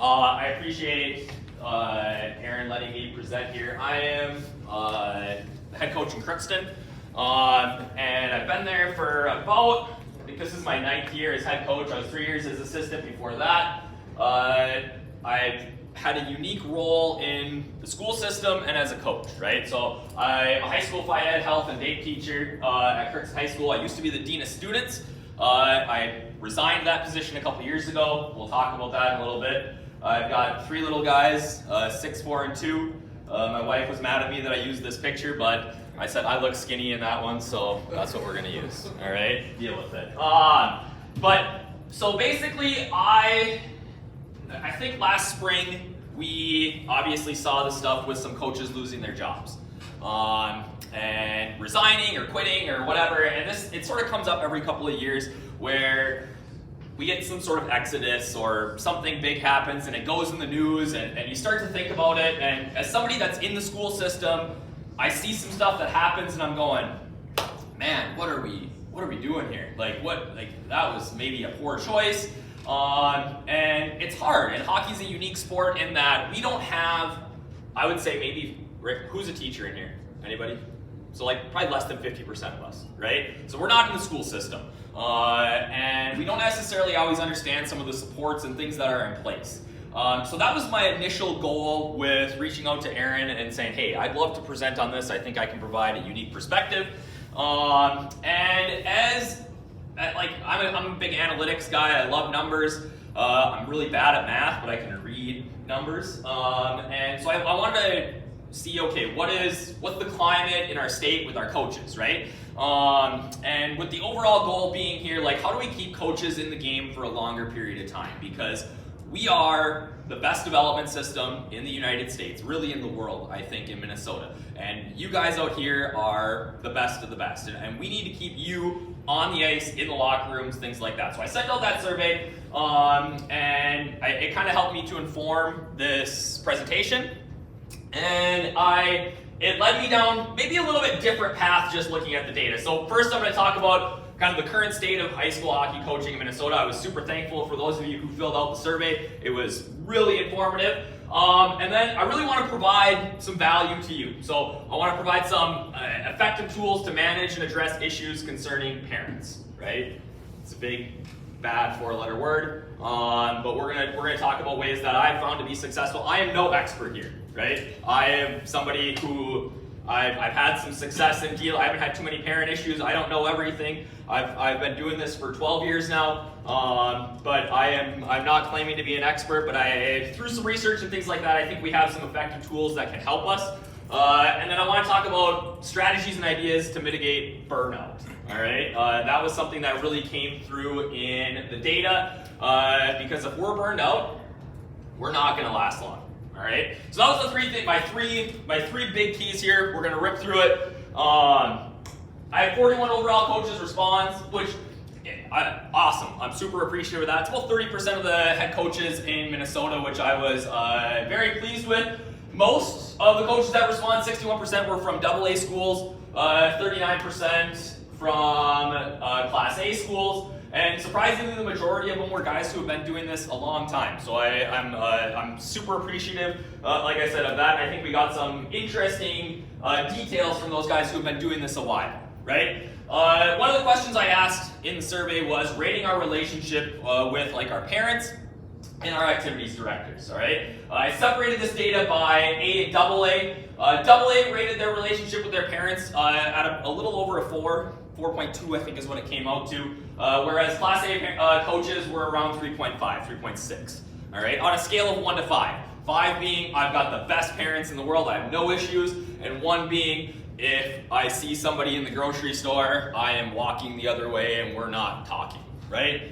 I appreciate Aaron letting me present here. I am the head coach in Crookston, and I've been there for about, I think this is my 9th year as head coach. I was 3 years as assistant before that. I've had a unique role in the school system and as a coach, right? So I'm a high school phy ed, health, and DAPE teacher at Crookston High School. I used to be the dean of students. I resigned that position a couple years ago. We'll talk about that in a little bit. I've got 3 little guys, 6, 4, and 2. My wife was mad at me that I used this picture, but I said I look skinny in that one, so that's what we're gonna use. All right, deal with it. So basically, I think last spring we obviously saw the stuff with some coaches losing their jobs and resigning or quitting or whatever. And it sort of comes up every couple of years where we get some sort of exodus or something big happens and it goes in the news and you start to think about it. And as somebody that's in the school system, I see some stuff that happens and I'm going, man, what are we doing here? Like that was maybe a poor choice. And it's hard, and hockey's a unique sport in that we don't have, I would say maybe, Rick, who's a teacher in here? Anybody? So probably less than 50% of us, right? So we're not in the school system. And we don't necessarily always understand some of the supports and things that are in place. So that was my initial goal with reaching out to Aaron and saying, hey, I'd love to present on this. I think I can provide a unique perspective. And I'm a big analytics guy. I love numbers. I'm really bad at math, but I can read numbers. And so I wanted to see, okay, what's the climate in our state with our coaches, right? And with the overall goal being here, how do we keep coaches in the game for a longer period of time? Because we are the best development system in the United States, really in the world, I think, in Minnesota. And you guys out here are the best of the best. And we need to keep you on the ice, in the locker rooms, things like that. So I sent out that survey, and it kind of helped me to inform this presentation. And it led me down maybe a little bit different path just looking at the data. So first I'm going to talk about kind of the current state of high school hockey coaching in Minnesota. I was super thankful for those of you who filled out the survey. It was really informative. And then I really want to provide some value to you. So I want to provide some effective tools to manage and address issues concerning parents, right? It's a big, bad 4-letter word, but we're gonna talk about ways that I've found to be successful. I am no expert here, right? I am somebody who I've had some success in deal. I haven't had too many parent issues. I don't know everything. I've been doing this for 12 years now, but I'm not claiming to be an expert. But through some research and things like that, I think we have some effective tools that can help us. And then I want to talk about strategies and ideas to mitigate burnout. All right, that was something that really came through in the data because if we're burned out, we're not going to last long. All right, so that was the my three big keys here. We're gonna rip through it. I had 41 overall coaches respond, which awesome. I'm super appreciative of that. It's about 30% of the head coaches in Minnesota, which I was very pleased with. Most of the coaches that responded, 61% were from AA schools, 39% from Class A schools. And surprisingly, the majority of them were guys who have been doing this a long time. So I'm super appreciative, like I said, of that. I think we got some interesting details from those guys who have been doing this a while, right? One of the questions I asked in the survey was rating our relationship with our parents and our activities directors, all right? I separated this data by A and AA. AA rated their relationship with their parents at a little over a 4.2 I think is what it came out to, whereas Class A coaches were around 3.5, 3.6, all right, on a scale of 1 to 5. 5 being, I've got the best parents in the world, I have no issues, and 1 being, if I see somebody in the grocery store, I am walking the other way and we're not talking, right?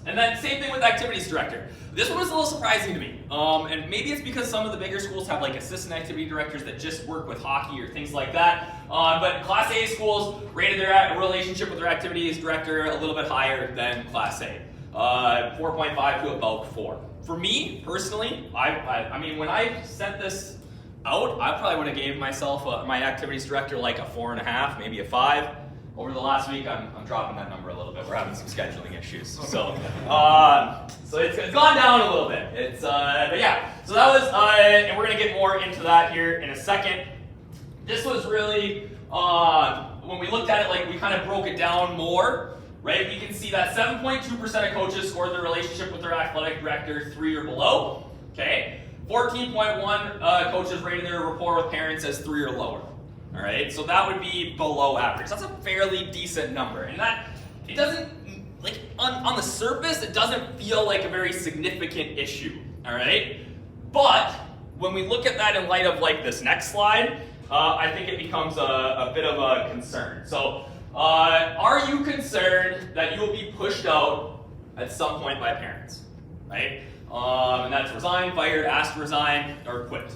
And then same thing with activities director. This one was a little surprising to me, and maybe it's because some of the bigger schools have assistant activity directors that just work with hockey or things like that, but Class A schools rated their relationship with their activities director a little bit higher than Class A, 4.5 to about 4. For me, personally, I mean, when I sent this out, I probably would have gave myself, my activities director, a 4.5, maybe a 5. over the last week, I'm dropping that number a little bit. We're having some scheduling issues, so it's gone down a little bit. But yeah, so that was, and we're gonna get more into that here in a second. This was really, when we looked at it, like we kind of broke it down more, right? We can see that 7.2% of coaches scored their relationship with their athletic director 3 or below. Okay, 14.1 coaches rated their rapport with parents as 3 or lower. All right, so that would be below average. That's a fairly decent number, and that it doesn't like on the surface it doesn't feel like a very significant issue. All right, but when we look at that in light of like this next slide, I think it becomes a bit of a concern. So, are you concerned that you will be pushed out at some point by parents, right? And that's resign, fired, asked to resign, or quit.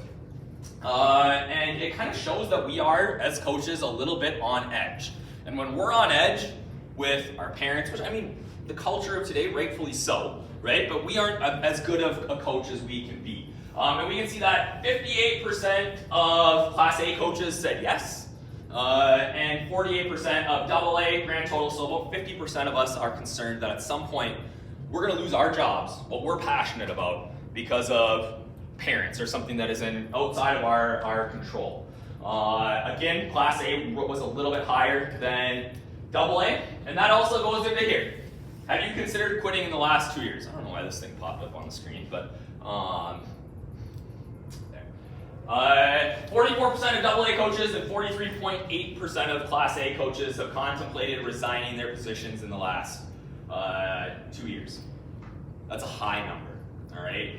And it kind of shows that we are, as coaches, a little bit on edge. And when we're on edge with our parents, which I mean, the culture of today, rightfully so, right? But we aren't as good of a coach as we can be. And we can see that 58% of Class A coaches said yes, and 48% of AA, grand total, so about 50% of us are concerned that at some point we're going to lose our jobs, what we're passionate about, because of parents or something that is outside of our control. Again, Class A was a little bit higher than AA, and that also goes into here. Have you considered quitting in the last 2 years? I don't know why this thing popped up on the screen, but 44% of AA coaches and 43.8% of Class A coaches have contemplated resigning their positions in the last 2 years. That's a high number. All right,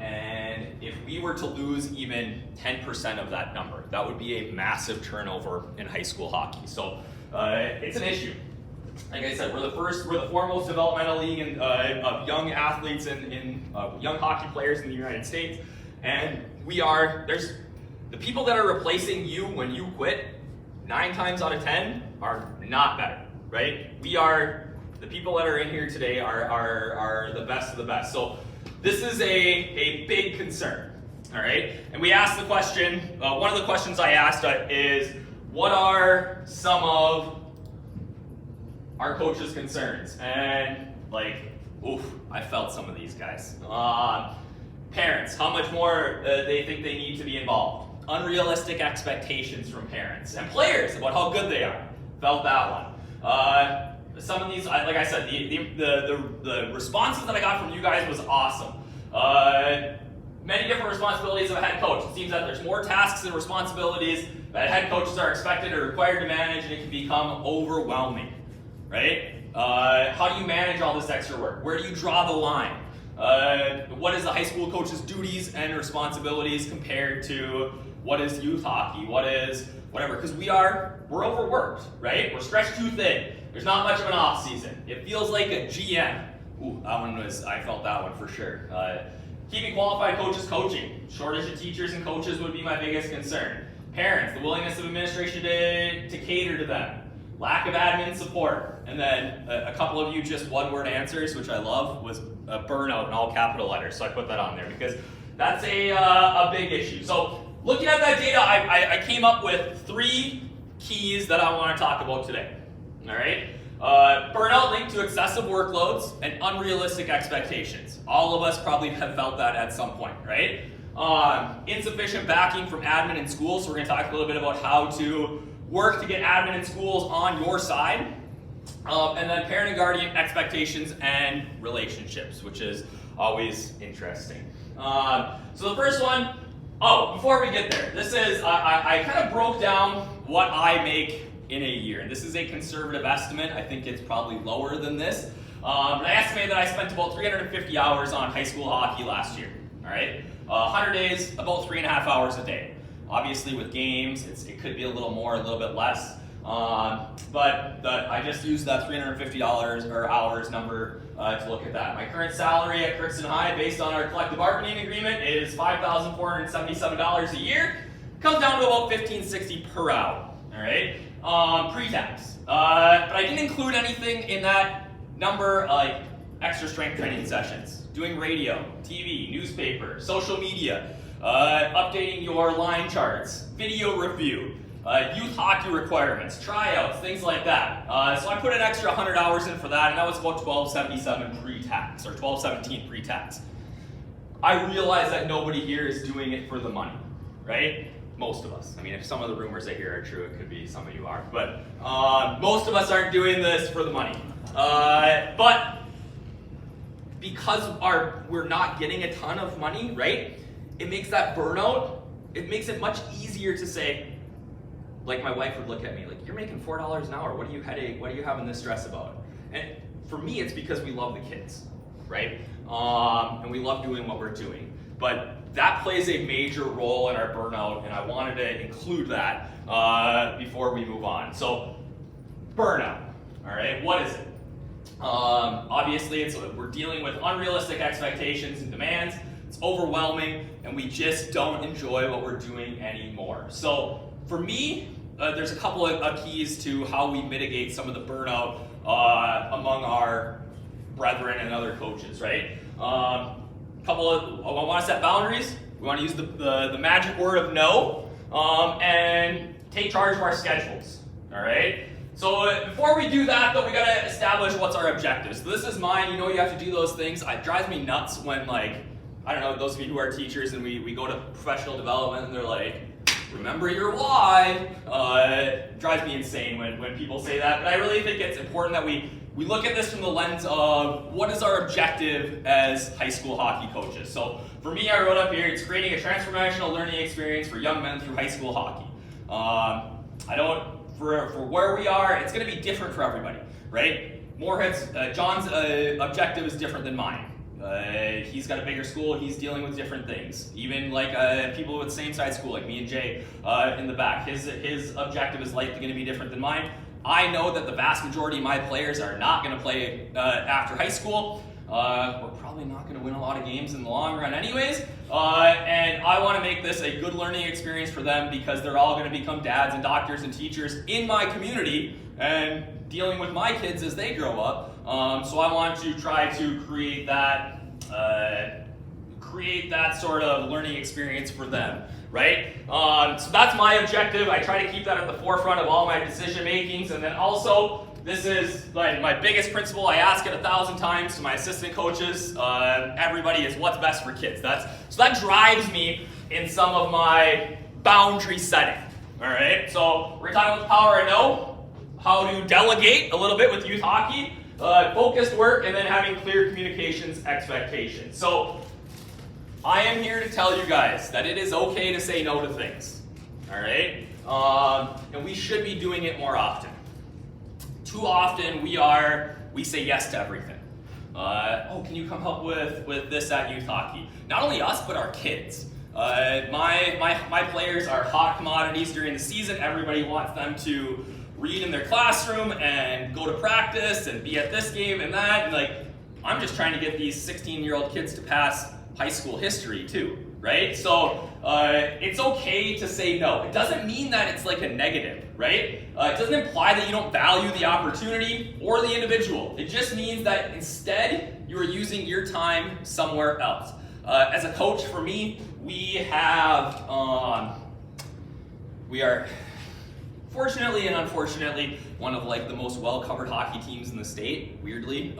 and if we were to lose even 10% of that number, that would be a massive turnover in high school hockey. So it's an issue. Like I said, we're the foremost developmental league of young athletes and young hockey players in the United States, and there's the people that are replacing you when you quit, 9 times out of 10 are not better, right? The people that are in here today are the best of the best. So this is a big concern, all right? And we asked the question, one of the questions I asked is, what are some of our coaches' concerns? And I felt some of these guys. Parents, how much more they think they need to be involved. Unrealistic expectations from parents. And players about how good they are. Felt that one. Some of these, like I said, the responses that I got from you guys was awesome. Many different responsibilities of a head coach. It seems that there's more tasks and responsibilities that head coaches are expected or required to manage, and it can become overwhelming, right? How do you manage all this extra work? Where do you draw the line? What is the high school coach's duties and responsibilities compared to what is youth hockey? What is whatever? Because we're overworked, right? We're stretched too thin. There's not much of an off season. It feels like a GM. I felt that one for sure. Keeping qualified coaches coaching. Shortage of teachers and coaches would be my biggest concern. Parents, the willingness of administration to cater to them. Lack of admin support. And then a couple of you just one-word answers, which I love, was burnout in all capital letters. So I put that on there because that's a big issue. So looking at that data, I came up with 3 keys that I want to talk about today. All right? Burnout linked to excessive workloads and unrealistic expectations. All of us probably have felt that at some point, right? Insufficient backing from admin in schools. So we're going to talk a little bit about how to work to get admin in schools on your side. And then parent and guardian expectations and relationships, which is always interesting. So the first one, before we get there, this is, I kind of broke down what I make in a year. And this is a conservative estimate. I think it's probably lower than this. But I estimated that I spent about 350 hours on high school hockey last year. All right, 100 days, about 3.5 hours a day. Obviously with games, it could be a little more, a little bit less. But I just used that $350 or hours number to look at that. My current salary at Crookston High, based on our collective bargaining agreement, is $5,477 a year. Comes down to about $1,560 per hour. All right, pre-tax. But I didn't include anything in that number like extra strength training sessions, doing radio, TV, newspaper, social media, updating your line charts, video review, youth hockey requirements, tryouts, things like that. So I put an extra 100 hours in for that, and that was about $12.77 pre-tax, or $12.17 pre-tax. I realize that nobody here is doing it for the money, right? Most of us. I mean, if some of the rumors I hear are true, it could be some of you are. But most of us aren't doing this for the money. But because we're not getting a ton of money, right? It makes that burnout, it makes it much easier to say, like my wife would look at me, like, you're making $4 an hour, what are you having this stress about? And for me, it's because we love the kids, right? And we love doing what we're doing. But that plays a major role in our burnout, and I wanted to include that before we move on. So, burnout, all right, what is it? Obviously, we're dealing with unrealistic expectations and demands. It's overwhelming, and we just don't enjoy what we're doing anymore. So, for me, there's a couple of keys to how we mitigate some of the burnout among our brethren and other coaches, right? I want to set boundaries. We want to use the magic word of no, and take charge of our schedules, all right? So before we do that, though, we got to establish what's our objective. So this is mine. You know you have to do those things. It drives me nuts when, like, I don't know, those of you who are teachers and we go to professional development and they're like, remember your why. It drives me insane when people say that. But I really think it's important that we look at this from the lens of what is our objective as high school hockey coaches. So for me, I wrote up here, it's creating a transformational learning experience for young men through high school hockey. For where we are, it's going to be different for everybody, right? John's objective is different than mine. He's got a bigger school, he's dealing with different things. Even like people with same side school, like me and Jay in the back, his objective is likely going to be different than mine. I know that the vast majority of my players are not going to play after high school. We're probably not going to win a lot of games in the long run anyways. And I want to make this a good learning experience for them because they're all going to become dads and doctors and teachers in my community and dealing with my kids as they grow up. So I want to try to create that sort of learning experience for them. Right? So that's my objective. I try to keep that at the forefront of all my decision makings. And then also, this is like my biggest principle. I ask it 1,000 times to my assistant coaches. Everybody is what's best for kids. So that drives me in some of my boundary setting. All right? So we're talking about the power of no, how to delegate a little bit with youth hockey, focused work, and then having clear communications expectations. So I am here to tell you guys that it is okay to say no to things, all right? And we should be doing it more often. Too often we say yes to everything. Can you come help with this at youth hockey? Not only us, but our kids. My players are hot commodities during the season. Everybody wants them to read in their classroom and go to practice and be at this game and that. And like, I'm just trying to get these 16-year-old kids to pass high school history too, right? So it's okay to say no. It doesn't mean that it's like a negative, right? It doesn't imply that you don't value the opportunity or the individual. It just means that instead you are using your time somewhere else. As a coach, for me, we are fortunately and unfortunately one of like the most well-covered hockey teams in the state, weirdly.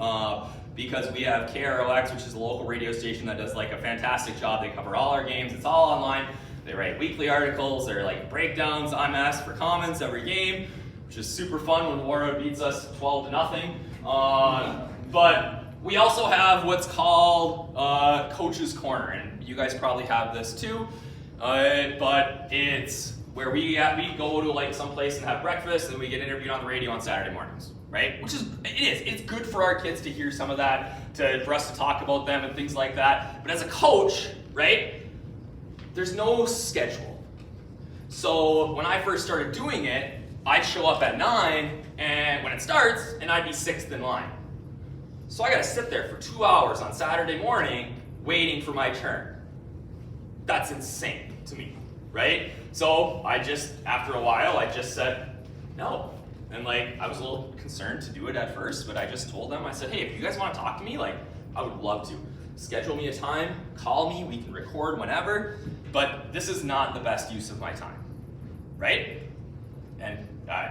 Because we have KROX, which is a local radio station that does like a fantastic job. They cover all our games. It's all online. They write weekly articles. They're like breakdowns. I'm asked for comments every game, which is super fun when Warroad beats us 12-0. But we also have what's called Coach's Corner, and you guys probably have this too. But it's where we go to like some place and have breakfast, and we get interviewed on the radio on Saturday mornings. Right? It's good for our kids to hear some of that, for us to talk about them and things like that. But as a coach, right, there's no schedule. So when I first started doing it, I'd show up at 9, and when it starts, and I'd be 6th in line. So I gotta sit there for 2 hours on Saturday morning waiting for my turn. That's insane to me, right? So after a while, I just said, no. And like, I was a little concerned to do it at first, but I just told them, I said, hey, if you guys want to talk to me, like, I would love to. Schedule me a time, call me, we can record whenever, but this is not the best use of my time, right? And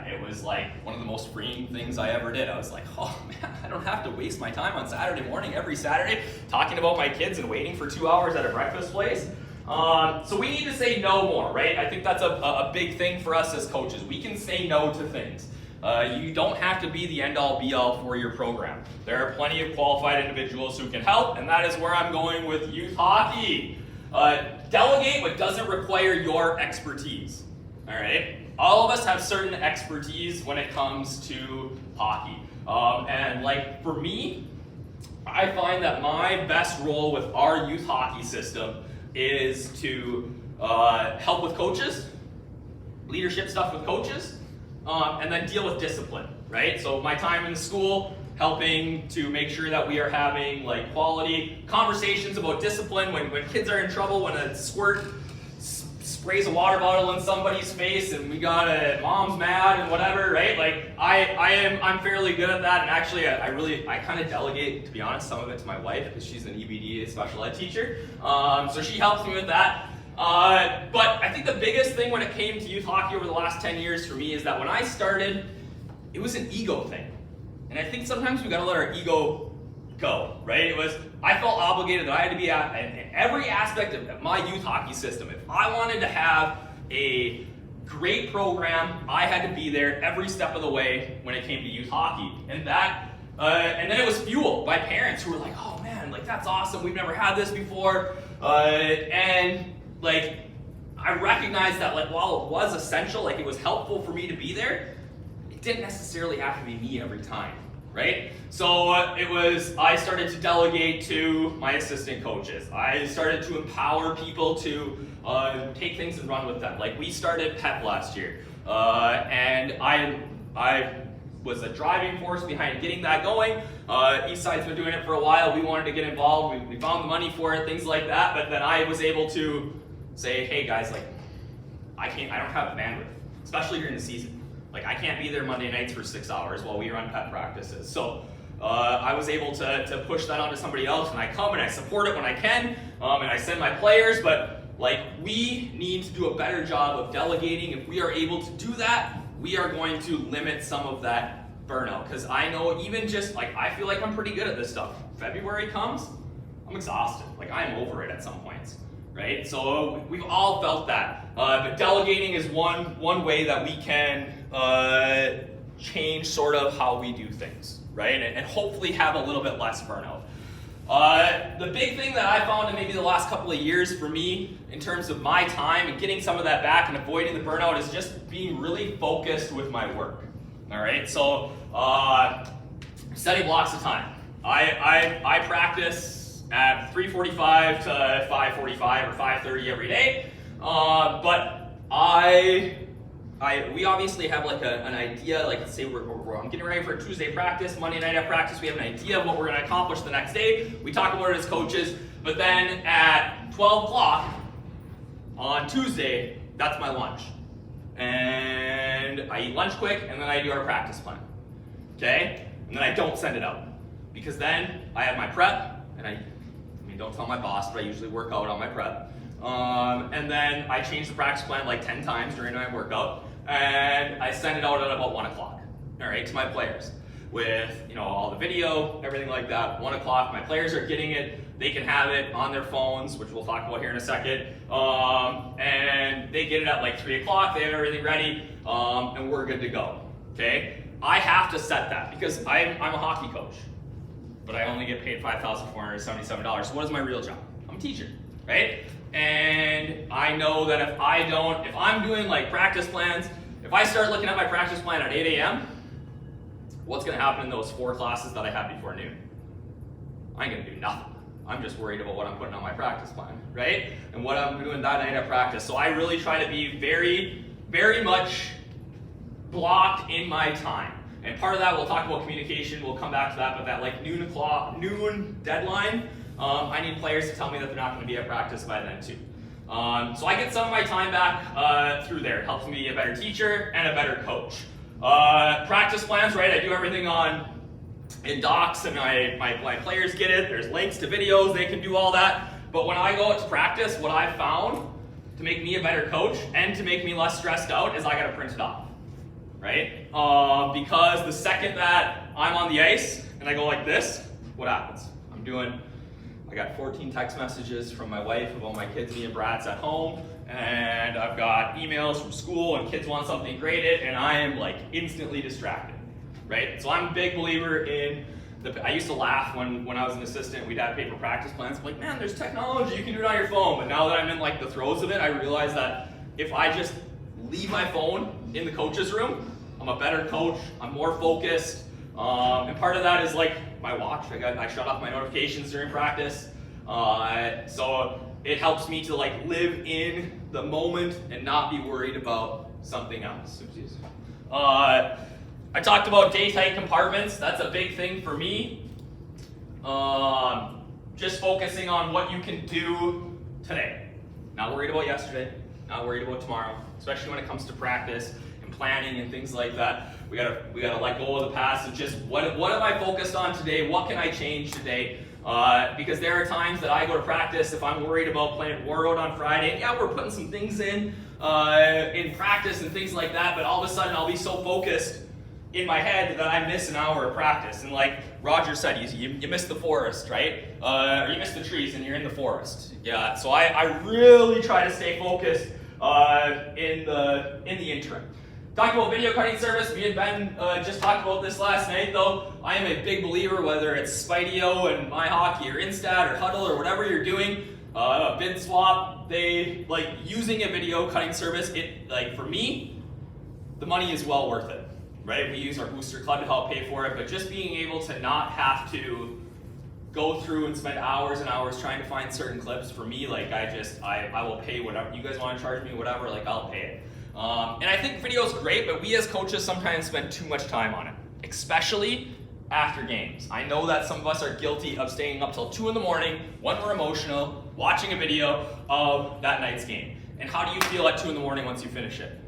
it was like one of the most freeing things I ever did. I was like, oh man, I don't have to waste my time on Saturday morning every Saturday talking about my kids and waiting for 2 hours at a breakfast place. So we need to say no more, right? I think that's a big thing for us as coaches. We can say no to things. You don't have to be the end-all be-all for your program. There are plenty of qualified individuals who can help, and that is where I'm going with youth hockey. Delegate what doesn't require your expertise. All right? All of us have certain expertise when it comes to hockey. And like for me, I find that my best role with our youth hockey system is to help with coaches, leadership stuff with coaches, and then deal with discipline, right? So my time in school, helping to make sure that we are having like quality conversations about discipline when kids are in trouble, when a squirt sprays a water bottle in somebody's face and we got mom's mad and whatever, right? Like I'm fairly good at that, and actually I kind of delegate, to be honest, some of it to my wife because she's an EBD special ed teacher, so she helps me with that. But I think the biggest thing when it came to youth hockey over the last 10 years for me is that when I started, it was an ego thing. And I think sometimes we gotta let our ego go, right? I felt obligated that I had to be at in every aspect of my youth hockey system. If I wanted to have a great program, I had to be there every step of the way when it came to youth hockey. And then it was fueled by parents who were like, oh man, like that's awesome, we've never had this before. And like, I recognized that like while it was essential, like it was helpful for me to be there, it didn't necessarily have to be me every time, right? So I started to delegate to my assistant coaches. I started to empower people to take things and run with them. Like we started PEP last year, and I was a driving force behind getting that going. Eastside's been doing it for a while. We wanted to get involved. We found the money for it, things like that. But then I was able to say, hey guys, like I don't have the bandwidth, especially during the season. Like I can't be there Monday nights for 6 hours while we run PEP practices. So I was able to push that onto somebody else, and I come and I support it when I can, and I send my players. But like we need to do a better job of delegating. If we are able to do that, we are going to limit some of that burnout. Because I know even just like I feel like I'm pretty good at this stuff. February comes, I'm exhausted. Like I'm over it at some points. Right? So we've all felt that. But delegating is one way that we can change sort of how we do things, right? And hopefully have a little bit less burnout. The big thing that I found in maybe the last couple of years for me in terms of my time and getting some of that back and avoiding the burnout is just being really focused with my work. All right? So setting blocks of time. I practice at 3:45 to 5:45 or 5:30 every day, but we obviously have like an idea. Like let's say I'm getting ready for a Tuesday practice, Monday night at practice. We have an idea of what we're going to accomplish the next day. We talk about it as coaches, but then at 12 o'clock on Tuesday, that's my lunch, and I eat lunch quick, and then I do our practice plan. Okay, and then I don't send it out because then I have my prep, and don't tell my boss, but I usually work out on my prep. And then I change the practice plan like 10 times during my workout, and I send it out at about 1 o'clock, all right, to my players with all the video, everything like that. 1 o'clock, my players are getting it. They can have it on their phones, which we'll talk about here in a second, and they get it at like 3 o'clock. They have everything ready, and we're good to go. Okay, I have to set that because I'm a hockey coach. But I only get paid $5,477. So what is my real job? I'm a teacher, right? And I know that if I'm doing like practice plans, if I start looking at my practice plan at 8 a.m., what's gonna happen in those 4 classes that I have before noon? I ain't gonna do nothing. I'm just worried about what I'm putting on my practice plan, right? And what I'm doing that night at practice. So I really try to be very, very much blocked in my time. And part of that, we'll talk about communication, we'll come back to that, but that like noon deadline, I need players to tell me that they're not going to be at practice by then too. So I get some of my time back through there. It helps me be a better teacher and a better coach. Practice plans, right? I do everything in docs, and my players get it. There's links to videos, they can do all that. But when I go out to practice, what I found to make me a better coach and to make me less stressed out is I got to print it off. right? Because the second that I'm on the ice and I go like this, what happens? I got 14 text messages from my wife about my kids being brats at home, and I've got emails from school and kids want something graded, and I am like instantly distracted, right? So I'm a big believer in I used to laugh when I was an assistant, we'd have paper practice plans. I'm like, man, there's technology, you can do it on your phone. But now that I'm in like the throes of it, I realize that if I just leave my phone in the coach's room, I'm a better coach, I'm more focused. And part of that is like my watch. I shut off my notifications during practice. So it helps me to like live in the moment and not be worried about something else. I talked about day tight compartments. That's a big thing for me. Just focusing on what you can do today. Not worried about yesterday, not worried about tomorrow, especially when it comes to practice and planning and things like that. We gotta let go of the past and just what am I focused on today? What can I change today? Because there are times that I go to practice if I'm worried about playing War Road on Friday. Yeah, we're putting some things in practice and things like that, but all of a sudden I'll be so focused in my head that I miss an hour of practice. And like Roger said, you miss the forest, right? Or you miss the trees and you're in the forest. Yeah, so I really try to stay focused in the interim. Talking about video cutting service, me and Ben just talked about this last night though. I am a big believer, whether it's Spideo and My Hockey or Instat or Huddle or whatever you're doing, bid swap, they like using a video cutting service, it like for me, the money is well worth it. Right, we use our booster club to help pay for it, but just being able to not have to go through and spend hours and hours trying to find certain clips, for me, like I will pay whatever, you guys want to charge me whatever, like I'll pay it. And I think video is great, but we as coaches sometimes spend too much time on it, especially after games. I know that some of us are guilty of staying up till 2 in the morning when we're emotional, watching a video of that night's game. And how do you feel at 2 in the morning once you finish it?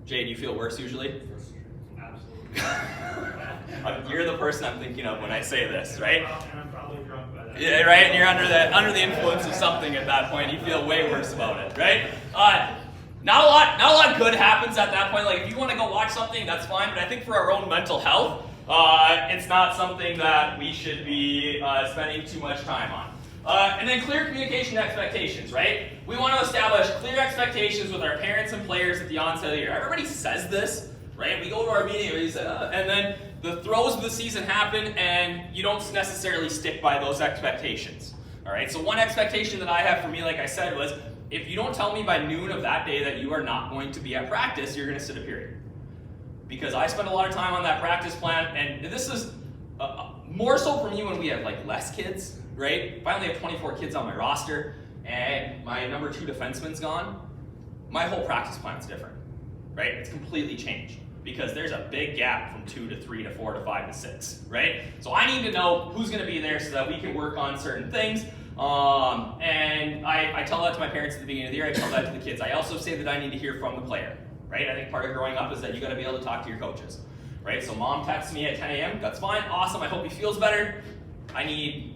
Jay, do you feel worse usually? You're the person I'm thinking of when I say this, right? And I'm probably drunk by that. Yeah, right. And you're under the influence of something at that point. You feel way worse about it, right? Not a lot good happens at that point. Like if you want to go watch something, that's fine. But I think for our own mental health, it's not something that we should be spending too much time on. And then clear communication expectations, right? We want to establish clear expectations with our parents and players at the onset of the year. Everybody says this. Right? We go to our meeting and we say, and then the throes of the season happen and you don't necessarily stick by those expectations. All right? So one expectation that I have for me, like I said, was if you don't tell me by noon of that day that you are not going to be at practice, you're going to sit a period. Because I spend a lot of time on that practice plan, and this is more so for me when we have like less kids, right? If I only have 24 kids on my roster and my number 2 defenseman's gone, my whole practice plan is different, right? It's completely changed. Because there's a big gap from 2 to 3 to 4 to 5 to 6, right? So I need to know who's going to be there so that we can work on certain things. And I tell that to my parents at the beginning of the year. I tell that to the kids. I also say that I need to hear from the player, right? I think part of growing up is that you got to be able to talk to your coaches, right? So mom texts me at 10 a.m. That's fine, awesome. I hope he feels better. I need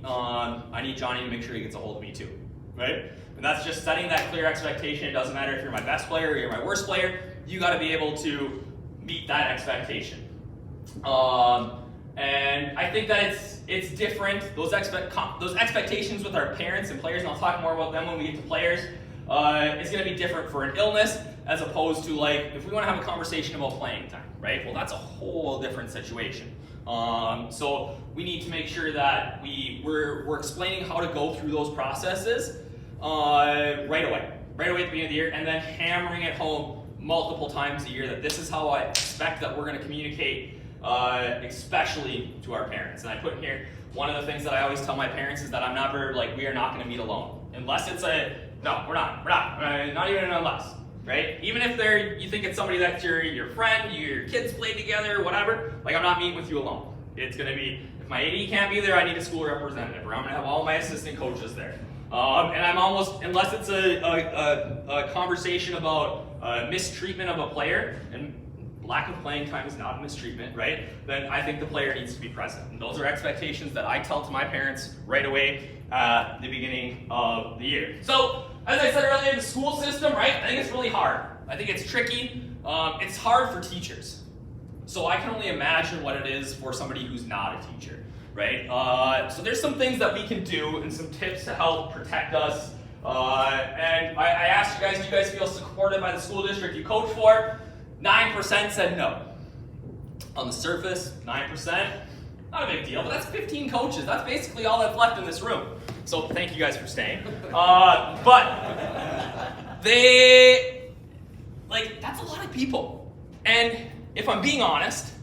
Johnny to make sure he gets a hold of me too, right? And that's just setting that clear expectation. It doesn't matter if you're my best player or you're my worst player. You got to be able to meet that expectation. And I think that it's different. Those expectations with our parents and players, and I'll talk more about them when we get to players, is going to be different for an illness as opposed to like if we want to have a conversation about playing time, right? Well, that's a whole different situation. So we need to make sure that we're explaining how to go through those processes right away at the beginning of the year, and then hammering it home multiple times a year that this is how I expect that we're going to communicate, especially to our parents. And I put in here, one of the things that I always tell my parents is that I'm never like, we are not going to meet alone. Unless it's no, we're not, not even an unless, right? Even if you think it's somebody that's your friend, your kids play together, whatever, like I'm not meeting with you alone. It's going to be, if my AD can't be there, I need a school representative, or I'm going to have all my assistant coaches there. And I'm almost, unless it's a conversation about mistreatment of a player, and lack of playing time is not a mistreatment, right? Then I think the player needs to be present. And those are expectations that I tell to my parents right away at the beginning of the year. So, as I said earlier, the school system, right? I think it's really hard. I think it's tricky. it's hard for teachers. So I can only imagine what it is for somebody who's not a teacher, right? So there's some things that we can do and some tips to help protect us. And I asked you guys, do you guys feel supported by the school district you coach for? 9% said no. On the surface, 9%, not a big deal, but that's 15 coaches. That's basically all that's left in this room. So thank you guys for staying. But that's a lot of people. And if I'm being honest,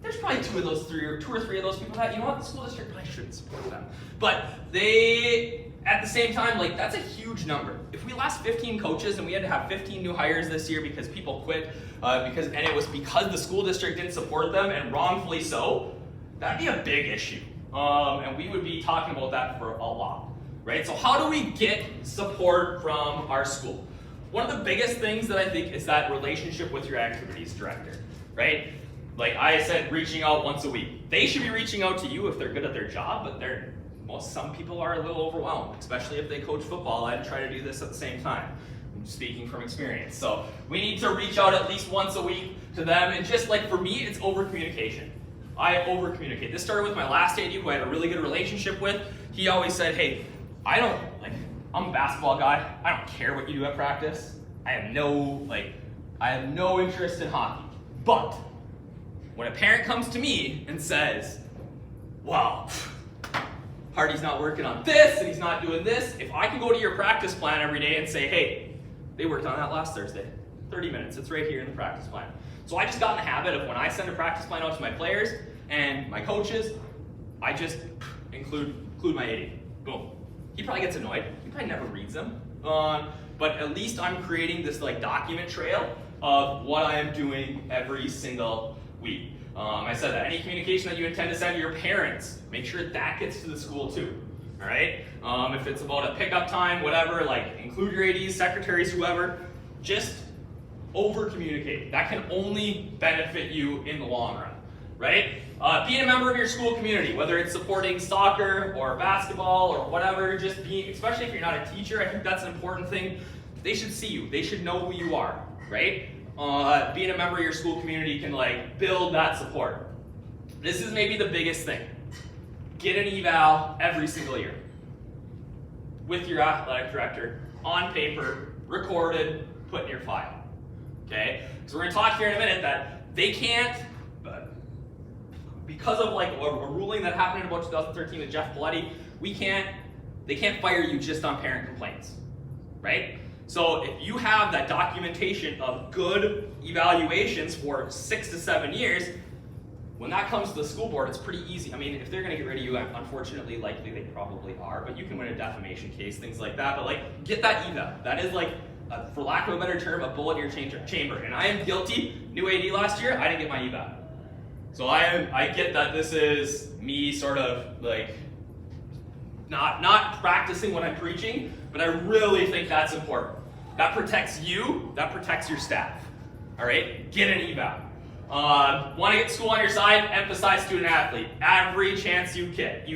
there's probably two or three of those people that, you know what, the school district probably shouldn't support them. But they, at the same time, that's a huge number. If we lost 15 coaches and we had to have 15 new hires this year because people quit, and it was because the school district didn't support them, and wrongfully so, that'd be a big issue. And we would be talking about that for a lot, right? So how do we get support from our school? One of the biggest things that I think is that relationship with your activities director, right? Like I said, reaching out once a week. They should be reaching out to you if they're good at their job, but some people are a little overwhelmed, especially if they coach football and try to do this at the same time. I'm speaking from experience. So we need to reach out at least once a week to them, and just like for me, it's over communication. I over communicate. This started with my last AD who I had a really good relationship with. He always said, hey, I'm a basketball guy. I don't care what you do at practice. I have no interest in hockey. But when a parent comes to me and says, wow, Hardy's not working on this and he's not doing this, if I can go to your practice plan every day and say, hey, they worked on that last Thursday, 30 minutes, it's right here in the practice plan. So I just got in the habit of when I send a practice plan out to my players and my coaches, I just include my AD. Boom. He probably gets annoyed. He probably never reads them. But at least I'm creating this document trail of what I am doing every single week. I said that any communication that you intend to send to your parents, make sure that gets to the school too. All right? If it's about a pickup time, whatever, include your ADs, secretaries, whoever, just over communicate. That can only benefit you in the long run, right? Being a member of your school community, whether it's supporting soccer or basketball or whatever, just being, especially if you're not a teacher, I think that's an important thing. They should see you. They should know who you are, right? Being a member of your school community can build that support. This is maybe the biggest thing. Get an eval every single year with your athletic director on paper, recorded, put in your file. Okay? So we're going to talk here in a minute that they can't, because of a ruling that happened in about 2013 with Jeff Bloody, they can't fire you just on parent complaints, right? So if you have that documentation of good evaluations for 6 to 7 years, when that comes to the school board, it's pretty easy. I mean, if they're going to get rid of you, unfortunately, likely they probably are, but you can win a defamation case, things like that. But get that eval. That is for lack of a better term, a bullet in your chamber. And I am guilty. New AD last year, I didn't get my eval. So I get that this is me sort of not practicing what I'm preaching, but I really think that's important. That protects you, that protects your staff. All right, get an eval. Want to get school on your side? Emphasize student athlete. Every chance you get.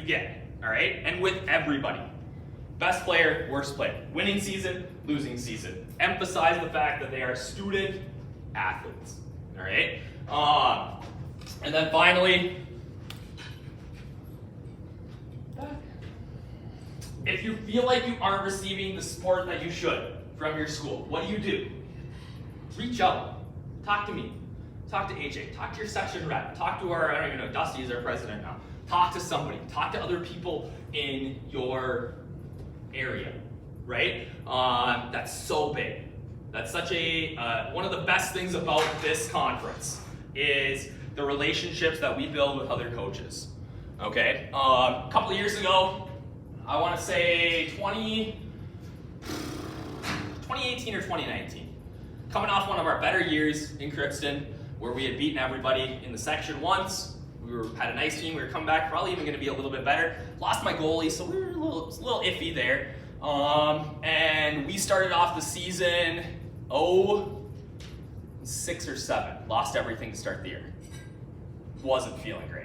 All right, and with everybody. Best player, worst player. Winning season, losing season. Emphasize the fact that they are student athletes. All right. And then finally, if you feel like you aren't receiving the support that you should from your school, what do? Reach out. Talk to me. Talk to AJ. Talk to your section rep. Talk to our, I don't even know, Dusty is our president now. Talk to somebody. Talk to other people in your area, right? That's so big. That's such one of the best things about this conference is the relationships that we build with other coaches. Okay? A couple of years ago, I want to say 2018 or 2019. Coming off one of our better years in Crookston, where we had beaten everybody in the section once. Had a nice team. We were coming back, probably even going to be a little bit better. Lost my goalie, so we were a little iffy there. And we started off the season 6 or 7. Lost everything to start the year. Wasn't feeling great.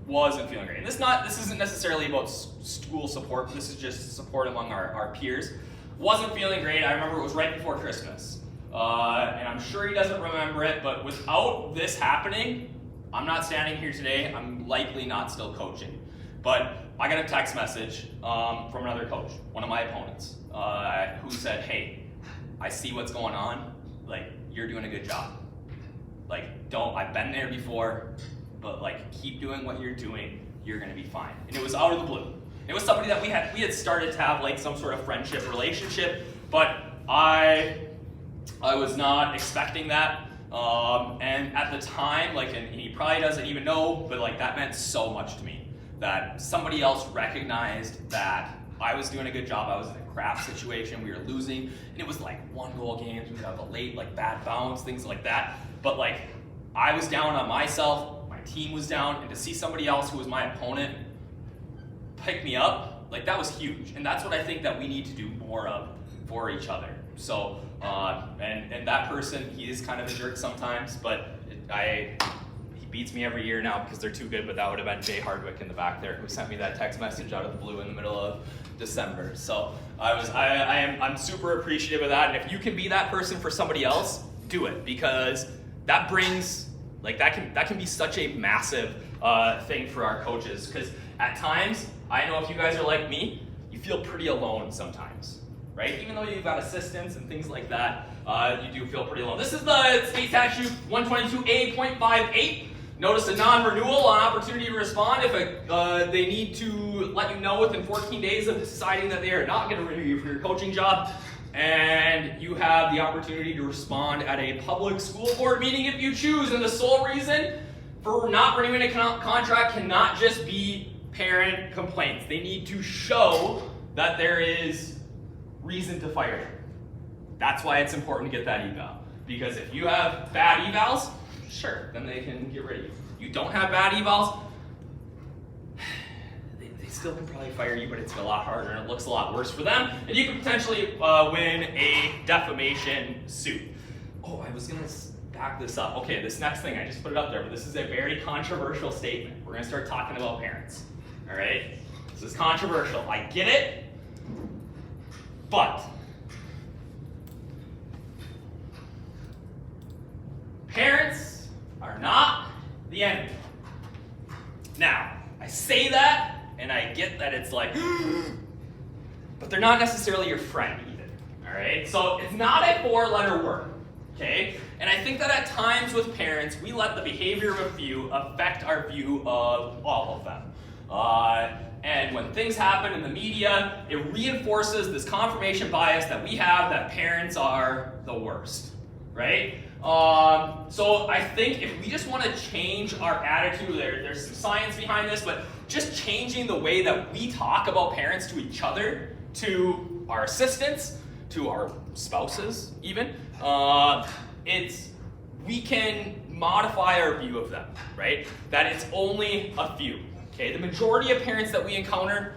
And this isn't necessarily about school support. This is just support among our peers. Wasn't feeling great. I remember it was right before Christmas. and I'm sure he doesn't remember it, but without this happening, I'm not standing here today. I'm likely not still coaching. But I got a text message from another coach, one of my opponents, who said, hey, I see what's going on. Like, you're doing a good job. Like, I've been there before, but like, keep doing what you're doing. You're gonna be fine. And it was out of the blue. It was somebody that we had started to have like some sort of friendship relationship, but I was not expecting that. And at the time, like, and he probably doesn't even know, but like that meant so much to me that somebody else recognized that I was doing a good job. I was in a crap situation. We were losing, and it was like 1-goal games. We would have a late, like bad bounce, things like that. But like, I was down on myself. My team was down, and to see somebody else who was my opponent pick me up, like that was huge. And that's what I think that we need to do more of for each other. So, and that person, he is kind of a jerk sometimes, but he beats me every year now because they're too good, but that would have been Jay Hardwick in the back there who sent me that text message out of the blue in the middle of December. So I'm super appreciative of that. And if you can be that person for somebody else, do it, because that brings, like, that can be such a massive thing for our coaches. Because at times, I know if you guys are like me, you feel pretty alone sometimes, right? Even though you've got assistants and things like that, you do feel pretty alone. This is the state statute 122A.58. Notice a non-renewal on opportunity to respond if they need to let you know within 14 days of deciding that they are not going to renew you for your coaching job. And you have the opportunity to respond at a public school board meeting if you choose. And the sole reason for not renewing a contract cannot just be parent complaints. They need to show that there is reason to fire you. That's why it's important to get that eval. Because if you have bad evals, sure, then they can get rid of you. You don't have bad evals, they still can probably fire you, but it's a lot harder and it looks a lot worse for them. And you can potentially win a defamation suit. Oh, I was gonna back this up. Okay, this next thing, I just put it up there, but this is a very controversial statement. We're gonna start talking about parents, all right? This is controversial, I get it, but parents are not the enemy. Now, I say that, and I get that it's like, but they're not necessarily your friend either, all right? So it's not a 4-letter word, okay? And I think that at times with parents, we let the behavior of a few affect our view of all of them. And when things happen in the media, it reinforces this confirmation bias that we have that parents are the worst, right? So I think if we just want to change our attitude, there's some science behind this, but just changing the way that we talk about parents to each other, to our assistants, to our spouses even, we can modify our view of them, right? That it's only a few, okay? The majority of parents that we encounter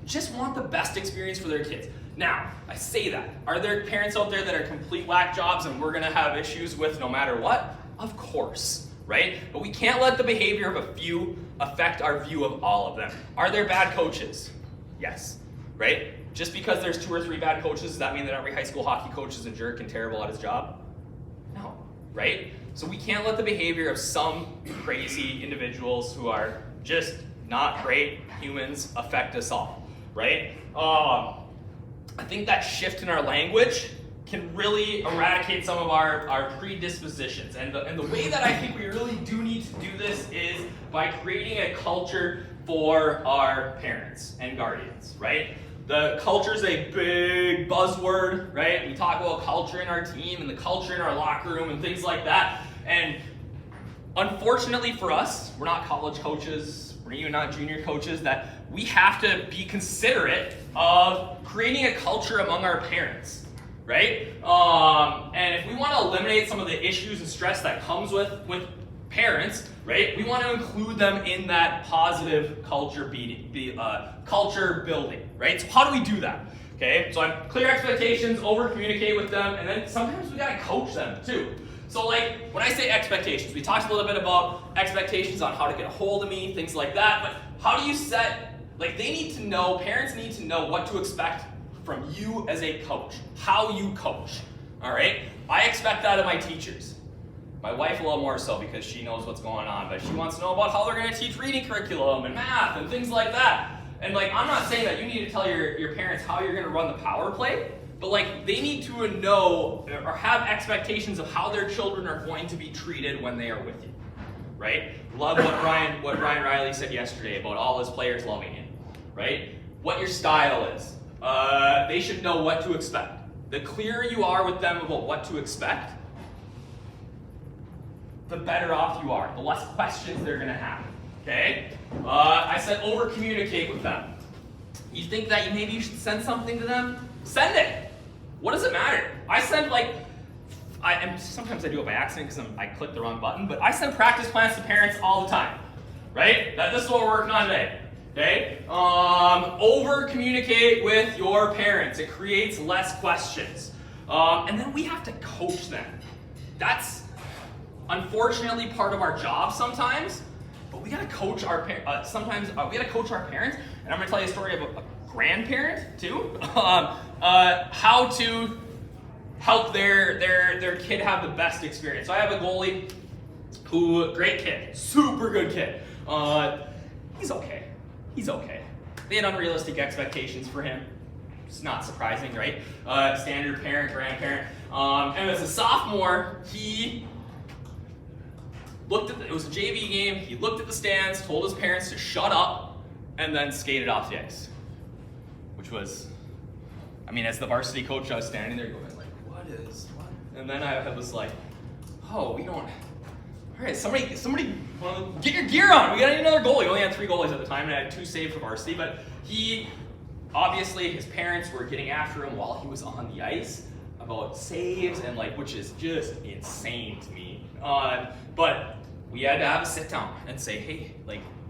just want the best experience for their kids. Now, I say that. Are there parents out there that are complete whack jobs and we're gonna have issues with no matter what? Of course, right? But we can't let the behavior of a few affect our view of all of them. Are there bad coaches? Yes, right? Just because there's 2 or 3 bad coaches, does that mean that every high school hockey coach is a jerk and terrible at his job? No, right? So we can't let the behavior of some crazy individuals who are just not great humans affect us all, right? I think that shift in our language can really eradicate some of our predispositions. And the way that I think we really do need to do this is by creating a culture for our parents and guardians, right? The culture is a big buzzword, right? We talk about culture in our team and the culture in our locker room and things like that. And unfortunately for us, we're not college coaches, we're even not junior coaches, that we have to be considerate of creating a culture among our parents, right? And if we want to eliminate some of the issues and stress that comes with parents, right, we want to include them in that positive culture building, right? So how do we do that? Okay, so I have clear expectations, over-communicate with them, and then sometimes we got to coach them too. So like, when I say expectations, we talked a little bit about expectations on how to get a hold of me, things like that, but how do you set, like they need to know, parents need to know what to expect from you as a coach, how you coach. All right? I expect that of my teachers. My wife a little more so because she knows what's going on, but she wants to know about how they're going to teach reading curriculum and math and things like that. And like, I'm not saying that you need to tell your parents how you're going to run the power play, but like, they need to know or have expectations of how their children are going to be treated when they are with you, right? Love what Ryan Riley said yesterday about all his players loving him, right? What your style is. They should know what to expect. The clearer you are with them about what to expect, the better off you are, the less questions they're going to have, okay? I said over-communicate with them. You think that maybe you should send something to them? Send it. What does it matter? I send sometimes I do it by accident because I clicked the wrong button, but I send practice plans to parents all the time, right? This is what we're working on today, okay? Over-communicate with your parents. It creates less questions. And then we have to coach them. That's unfortunately part of our job sometimes, but we gotta coach our parents. Sometimes we gotta coach our parents, and I'm gonna tell you a story of a grandparent too. How to help their kid have the best experience. So I have a goalie great kid, super good kid. He's okay. They had unrealistic expectations for him. It's not surprising, right? Standard parent, grandparent. And as a sophomore, he it was a JV game, he looked at the stands, told his parents to shut up, and then skated off the ice. Which was, as the varsity coach, I was standing there going like, what? And then I was like, oh, we don't, all right, somebody, get your gear on. We got another goalie. We only had 3 goalies at the time, and I had 2 saved for varsity, but obviously his parents were getting after him while he was on the ice about saves and which is just insane to me. But we had to have a sit down and say, hey,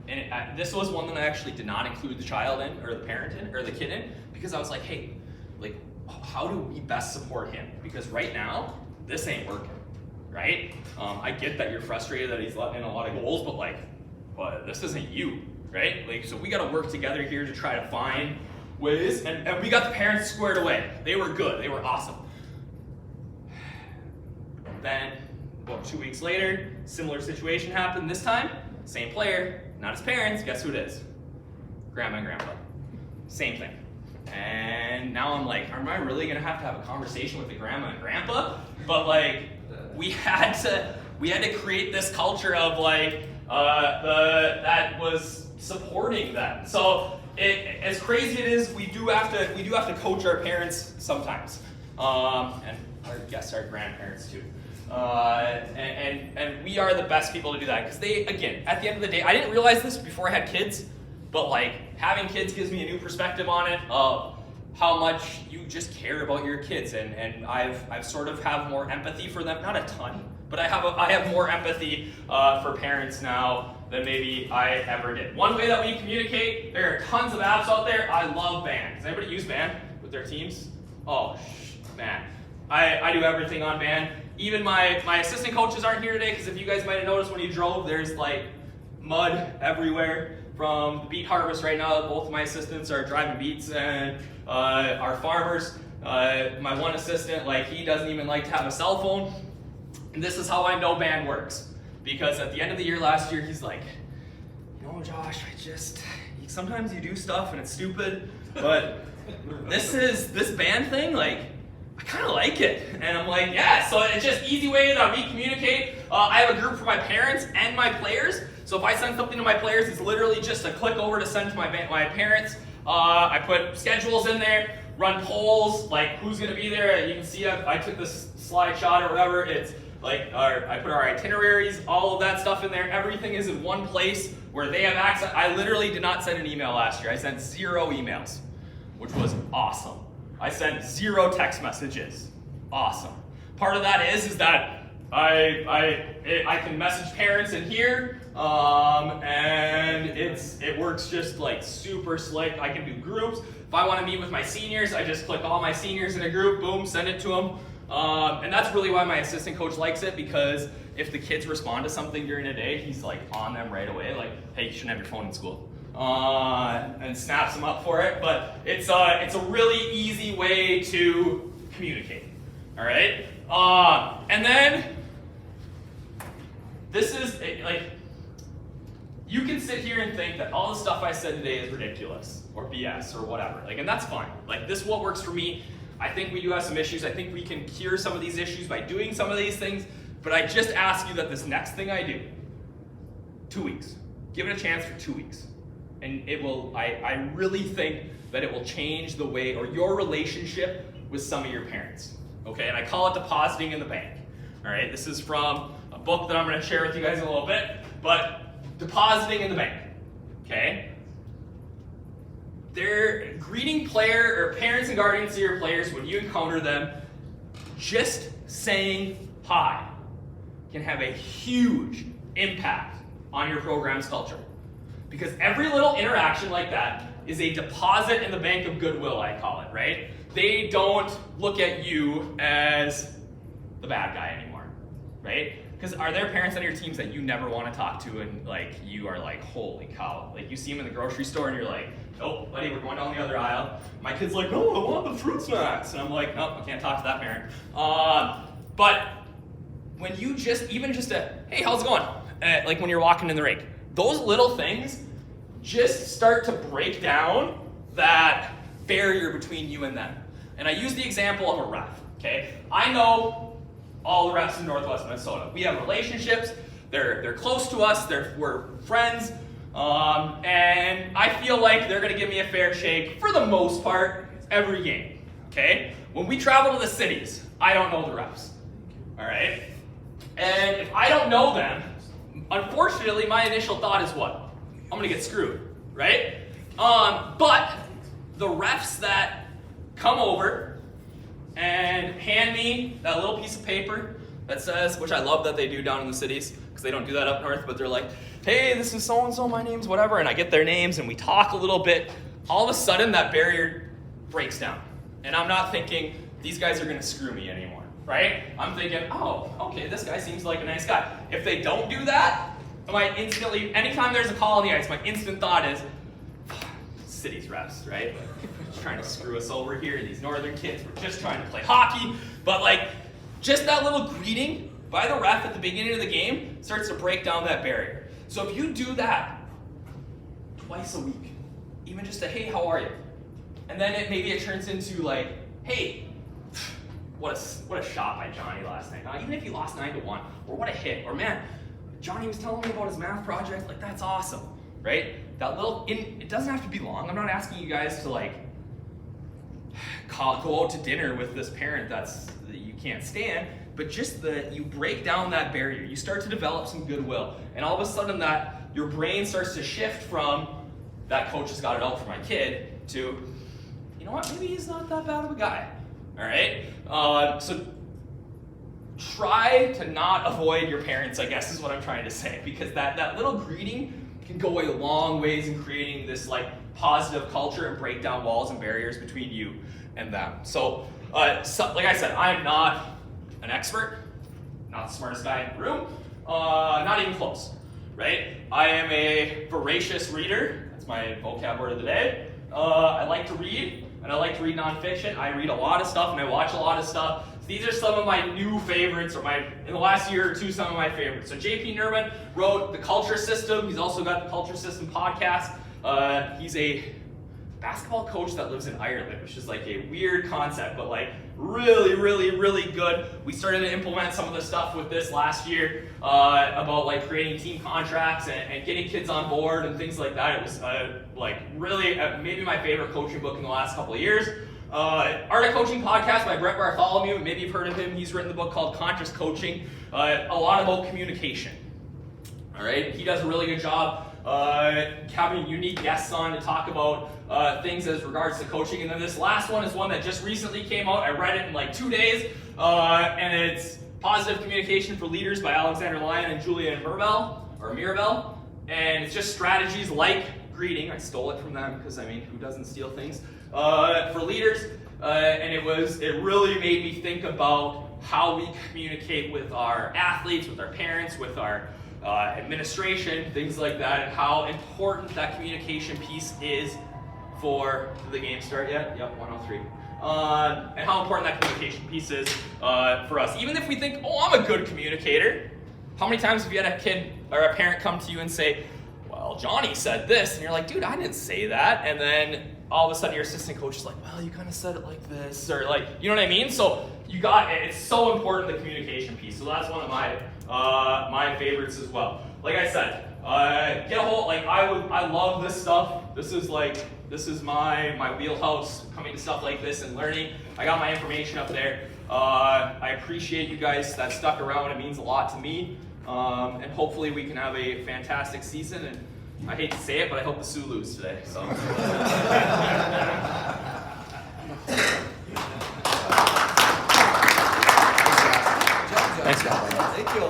and this was one that I actually did not include the child in, or the parent in, or the kid in, because I was like, hey, how do we best support him? Because right now, this ain't working, right? I get that you're frustrated that he's letting in a lot of goals, but this isn't you, right? So we got to work together here to try to find ways, and we got the parents squared away. They were good. They were awesome. Then, 2 weeks later, similar situation happened. This time, same player, not his parents. Guess who it is? Grandma and grandpa. Same thing. And now I'm like, am I really gonna have to have a conversation with the grandma and grandpa? But we had to create this culture of that was supporting them. So as crazy it is, we do have to coach our parents sometimes, and our grandparents too. And we are the best people to do that, because they, again, at the end of the day, I didn't realize this before I had kids, but having kids gives me a new perspective on it of how much you just care about your kids, and I've sort of have more empathy for them, not a ton, but I have more empathy for parents now than maybe I ever did. One way that we communicate, there are tons of apps out there. I love Band. Does anybody use Band with their teams? Oh, man. I do everything on Band. Even my assistant coaches aren't here today, because if you guys might have noticed when you drove, there's mud everywhere from the beet harvest right now. Both of my assistants are driving beets, and our farmers, my one assistant, he doesn't even like to have a cell phone. And this is how I know Band works. Because at the end of the year last year, he's like, Josh, sometimes you do stuff and it's stupid, but this Band thing, I kind of like it. And I'm like, yeah, so it's just easy way that we communicate. I have a group for my parents and my players. So if I send something to my players, it's literally just a click over to send to my parents. I put schedules in there, run polls, who's going to be there. You can see I took this slide shot or whatever. It's I put our itineraries, all of that stuff in there. Everything is in one place where they have access. I literally did not send an email last year. I sent 0 emails, which was awesome. I sent 0 text messages. Awesome. Part of that is that I can message parents in here, and it works just super slick. I can do groups. If I want to meet with my seniors, I just click all my seniors in a group, boom, send it to them. And that's really why my assistant coach likes it, because if the kids respond to something during the day, he's on them right away, hey, you shouldn't have your phone in school. And snaps them up for it. But it's a really easy way to communicate. All right? And then, this is, like, you can sit here and think that all the stuff I said today is ridiculous, or BS, or whatever. Like, and that's fine. Like, this is what works for me. I think we do have some issues. I think we can cure some of these issues by doing some of these things. But I just ask you that this next thing I do, 2 weeks. Give it a chance for 2 weeks. And it will, I really think that it will change the way, or your relationship with some of your parents. Okay, and I call it depositing in the bank. All right, this is from a book that I'm going to share with you guys in a little bit, but depositing in the bank. Okay? They're greeting player, or parents and guardians to your players when you encounter them, just saying hi can have a huge impact on your program's culture. Because every little interaction like that is a deposit in the bank of goodwill, I call it, right? They don't look at you as the bad guy anymore, right? Because are there parents on your teams that you never want to talk to and like you are like, holy cow, like you see them in the grocery store and you're like, nope, buddy, we're going down the other aisle. My kid's like, no, I want the fruit snacks. And I'm like, nope, I can't talk to that parent. But when you even just hey, how's it going? Like when you're walking in the rink, those little things just start to break down that barrier between you and them. And I use the example of a ref, okay? I know all the refs in Northwest Minnesota. We have relationships, they're close to us, we're friends, and I feel like they're gonna give me a fair shake for the most part every game, okay? When we travel to the cities, I don't know the refs, all right? And if I don't know them, unfortunately, my initial thought is what? I'm gonna get screwed, right? But the refs that come over and hand me that little piece of paper that says, which I love that they do down in the cities, because they don't do that up north, but they're like, hey, this is so-and-so, my name's whatever, and I get their names and we talk a little bit. All of a sudden, that barrier breaks down. And I'm not thinking, these guys are gonna screw me anymore, right? I'm thinking, oh, okay, this guy seems like a nice guy. If they don't do that, anytime there's a call on the ice, my instant thought is, city's refs, right? Just trying to screw us over here, these northern kids, we're just trying to play hockey. But like, just that little greeting by the ref at the beginning of the game starts to break down that barrier. So if you do that twice a week, even just a, hey, how are you? And then maybe it turns into like, hey, what a shot by Johnny last night. Even if you lost 9-1, or what a hit, or man, Johnny was telling me about his math project, like that's awesome, right? That little, it doesn't have to be long. I'm not asking you guys to like go out to dinner with this parent that you can't stand, but just you break down that barrier. You start to develop some goodwill, and all of a sudden that your brain starts to shift from that coach has got it out for my kid to, you know what, maybe he's not that bad of a guy, all right? So try to not avoid your parents, I guess is what I'm trying to say, because that little greeting can go a long ways in creating this like positive culture and break down walls and barriers between you and them. So like I said, I am not an expert, not the smartest guy in the room, not even close, right? I am a voracious reader. That's my vocab word of the day. I like to read, and I like to read nonfiction. I read a lot of stuff, and I watch a lot of stuff. These are some of my new favorites, or in the last year or two, some of my favorites. So J.P. Nerman wrote The Culture System. He's also got the Culture System podcast. He's a basketball coach that lives in Ireland, which is like a weird concept, but like really, really, really good. We started to implement some of the stuff with this last year about like creating team contracts and getting kids on board and things like that. It was like really maybe my favorite coaching book in the last couple of years. Art of Coaching podcast by Brett Bartholomew. Maybe you've heard of him. He's written the book called Conscious Coaching. A lot about communication. All right, he does a really good job having unique guests on to talk about things as regards to coaching. And then this last one is one that just recently came out. I read it in like 2 days, and it's Positive Communication for Leaders by Alexander Lyon and Julia Mirabel. And it's just strategies like greeting. I stole it from them because I mean, who doesn't steal things? For leaders, and it really made me think about how we communicate with our athletes, with our parents, with our administration, things like that, and how important that communication piece is for the game start yet? Yep, 103. and how important that communication piece is for us. Even if we think, oh, I'm a good communicator, how many times have you had a kid or a parent come to you and say, well, Johnny said this, and you're like, dude, I didn't say that, and then all of a sudden your assistant coach is like, well, you kind of said it like this, or like, you know what I mean? So it's so important, the communication piece. So that's one of my favorites as well. Like I said, get a hold, like I love this stuff. This is my wheelhouse, coming to stuff like this and learning. I got my information up there. I appreciate you guys that stuck around. It means a lot to me. And hopefully we can have a fantastic season. And I hate to say it, but I hope the Sioux lose today. So.